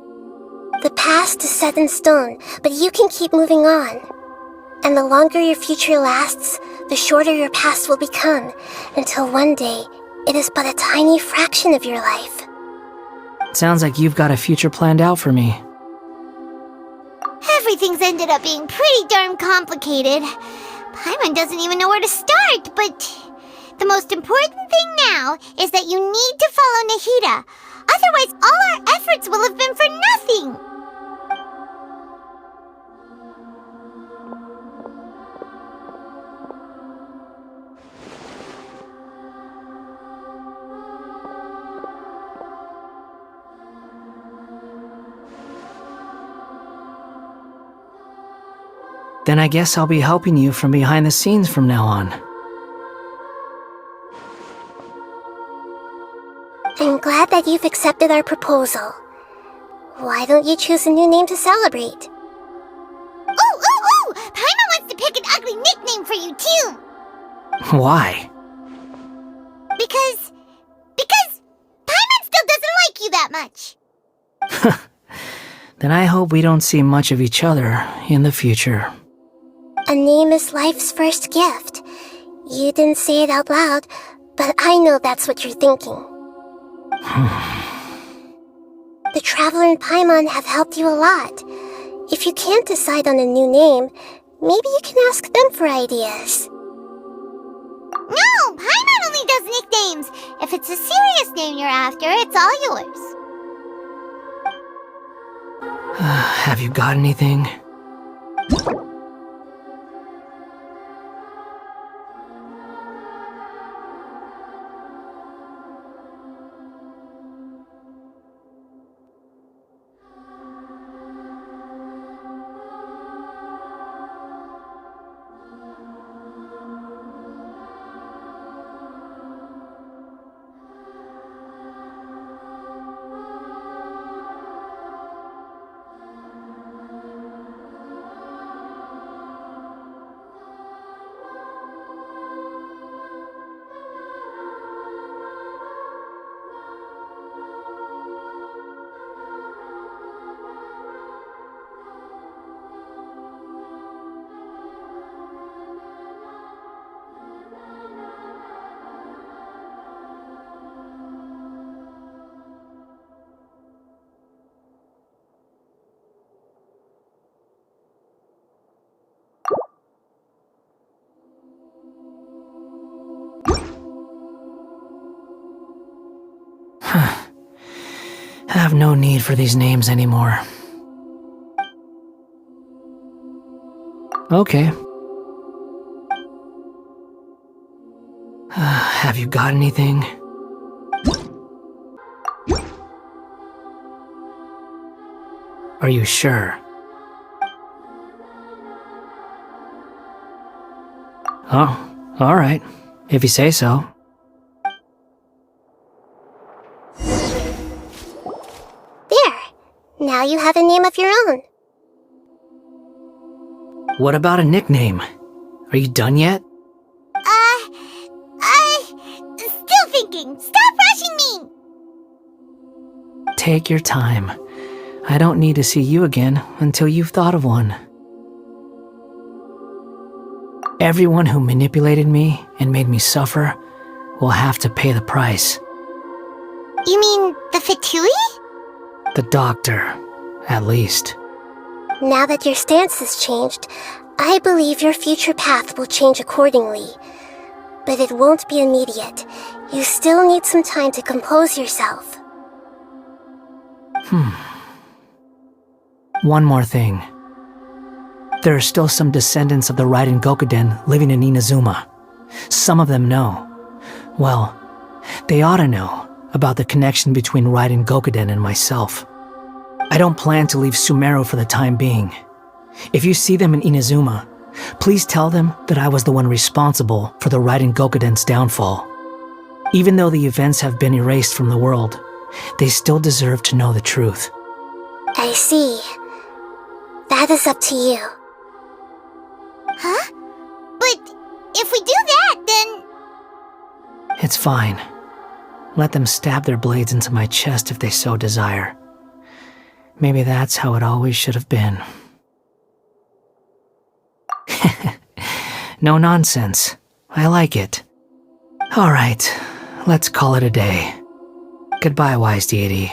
Speaker 2: The past is set in stone, but you can keep moving on. And the longer your future lasts, the shorter your past will become, until one day, it is but a tiny fraction of your life.
Speaker 3: Sounds like you've got a future planned out for me.
Speaker 1: Everything's ended up being pretty darn complicated. Paimon doesn't even know where to start, but the most important thing now is that you need to follow Nahida. Otherwise, all our efforts will have been for nothing.
Speaker 3: Then I guess I'll be helping you from behind the scenes from now on.
Speaker 2: I'm glad that you've accepted our proposal. Why don't you choose a new name to celebrate?
Speaker 1: Ooh! Paimon wants to pick an ugly nickname for you, too!
Speaker 3: Why?
Speaker 1: Because Paimon still doesn't like you that much.
Speaker 3: Then I hope we don't see much of each other in the future.
Speaker 2: A name is life's first gift. You didn't say it out loud, but I know that's what you're thinking. The Traveler and Paimon have helped you a lot. If you can't decide on a new name, maybe you can ask them for ideas.
Speaker 1: No, Paimon only does nicknames. If it's a serious name you're after, it's all yours.
Speaker 3: Have you got anything? I have no need for these names anymore. Okay. Have you got anything? Are you sure? Oh, all right. If you say so.
Speaker 2: Now you have a name of your own.
Speaker 3: What about a nickname? Are you done yet?
Speaker 1: Still thinking. Stop rushing me!
Speaker 3: Take your time. I don't need to see you again until you've thought of one. Everyone who manipulated me and made me suffer will have to pay the price.
Speaker 1: You mean the Fatui?
Speaker 3: The doctor, at least.
Speaker 2: Now that your stance has changed, I believe your future path will change accordingly. But it won't be immediate. You still need some time to compose yourself.
Speaker 3: One more thing. There are still some descendants of the Raiden Gokuden living in Inazuma. Some of them know. Well, they ought to know about the connection between Raiden Gokuden and myself. I don't plan to leave Sumeru for the time being. If you see them in Inazuma, please tell them that I was the one responsible for the Raiden Gokuden's downfall. Even though the events have been erased from the world, they still deserve to know the truth.
Speaker 2: I see. That is up to you.
Speaker 1: Huh? But if we do that, then...
Speaker 3: It's fine. Let them stab their blades into my chest if they so desire. Maybe that's how it always should have been. No nonsense. I like it. Alright, let's call it a day. Goodbye, wise deity.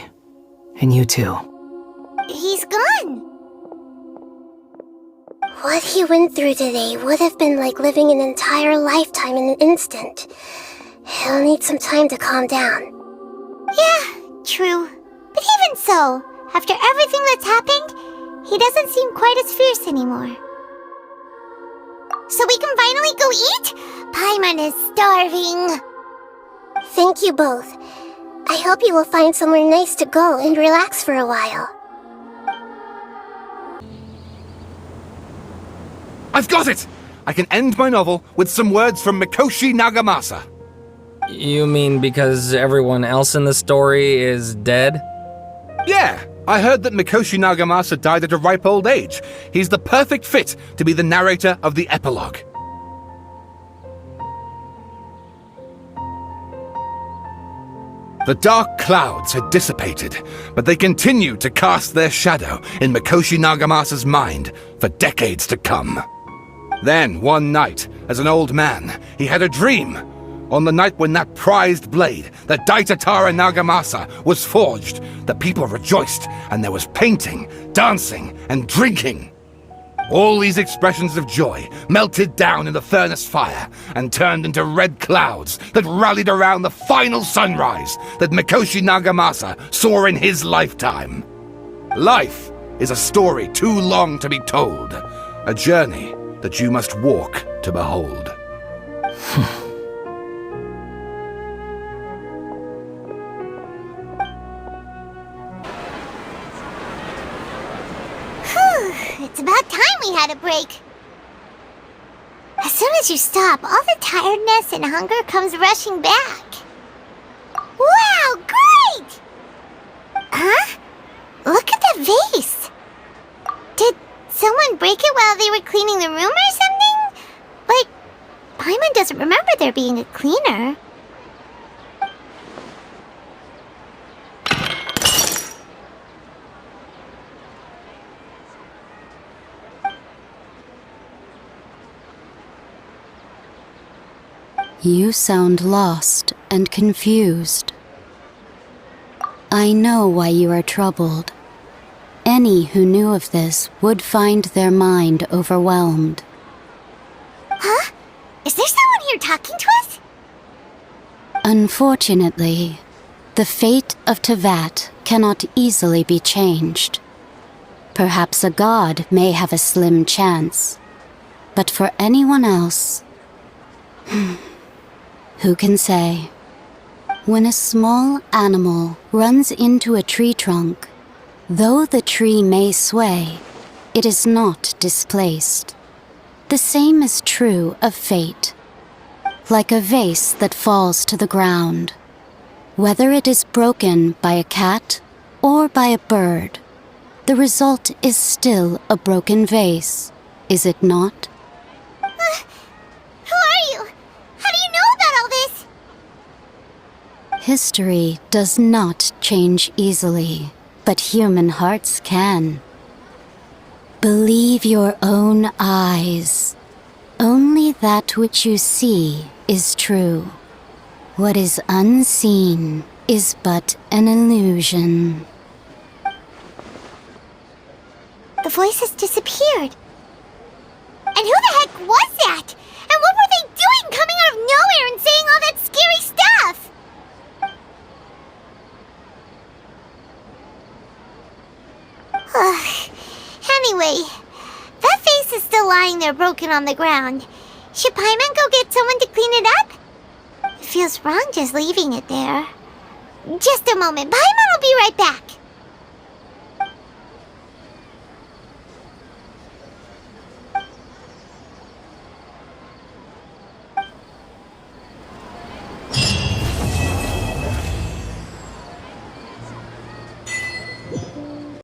Speaker 3: And you too.
Speaker 1: He's gone.
Speaker 2: What he went through today would have been like living an entire lifetime in an instant. He'll need some time to calm down.
Speaker 1: Yeah, true. But even so, after everything that's happened, he doesn't seem quite as fierce anymore. So we can finally go eat? Paimon is starving.
Speaker 2: Thank you both. I hope you will find somewhere nice to go and relax for a while.
Speaker 11: I've got it! I can end my novel with some words from Mikoshi Nagamasa.
Speaker 13: You mean because everyone else in the story is dead?
Speaker 11: Yeah, I heard that Mikoshi Nagamasa died at a ripe old age. He's the perfect fit to be the narrator of the epilogue. The dark clouds had dissipated, but they continued to cast their shadow in Mikoshi Nagamasa's mind for decades to come. Then, one night, as an old man, he had a dream. On the night when that prized blade, the Daitatara Nagamasa, was forged, the people rejoiced, and there was painting, dancing, and drinking. All these expressions of joy melted down in the furnace fire and turned into red clouds that rallied around the final sunrise that Mikoshi Nagamasa saw in his lifetime. Life is a story too long to be told, a journey that you must walk to behold.
Speaker 1: It's about time we had a break. As soon as you stop, all the tiredness and hunger comes rushing back. Wow, great! Huh? Look at the vase. Did someone break it while they were cleaning the room or something? But Paimon doesn't remember there being a cleaner.
Speaker 14: You sound lost and confused. I know why you are troubled. Any who knew of this would find their mind overwhelmed.
Speaker 1: Huh? Is there someone here talking to us?
Speaker 14: Unfortunately, the fate of Tevat cannot easily be changed. Perhaps a god may have a slim chance, but for anyone else... Who can say? When a small animal runs into a tree trunk, though the tree may sway, it is not displaced. The same is true of fate. Like a vase that falls to the ground. Whether it is broken by a cat or by a bird, the result is still a broken vase, is it not?
Speaker 1: Who are you? How do you know about all this?
Speaker 14: History does not change easily, but human hearts can. Believe your own eyes. Only that which you see is true. What is unseen is but an illusion.
Speaker 1: The voice has disappeared. And who the heck was that? And what were they doing coming out of nowhere and saying all that scary stuff? there broken on the ground. Should Paimon go get someone to clean it up? It feels wrong just leaving it there. Just a moment. Paimon will be right back.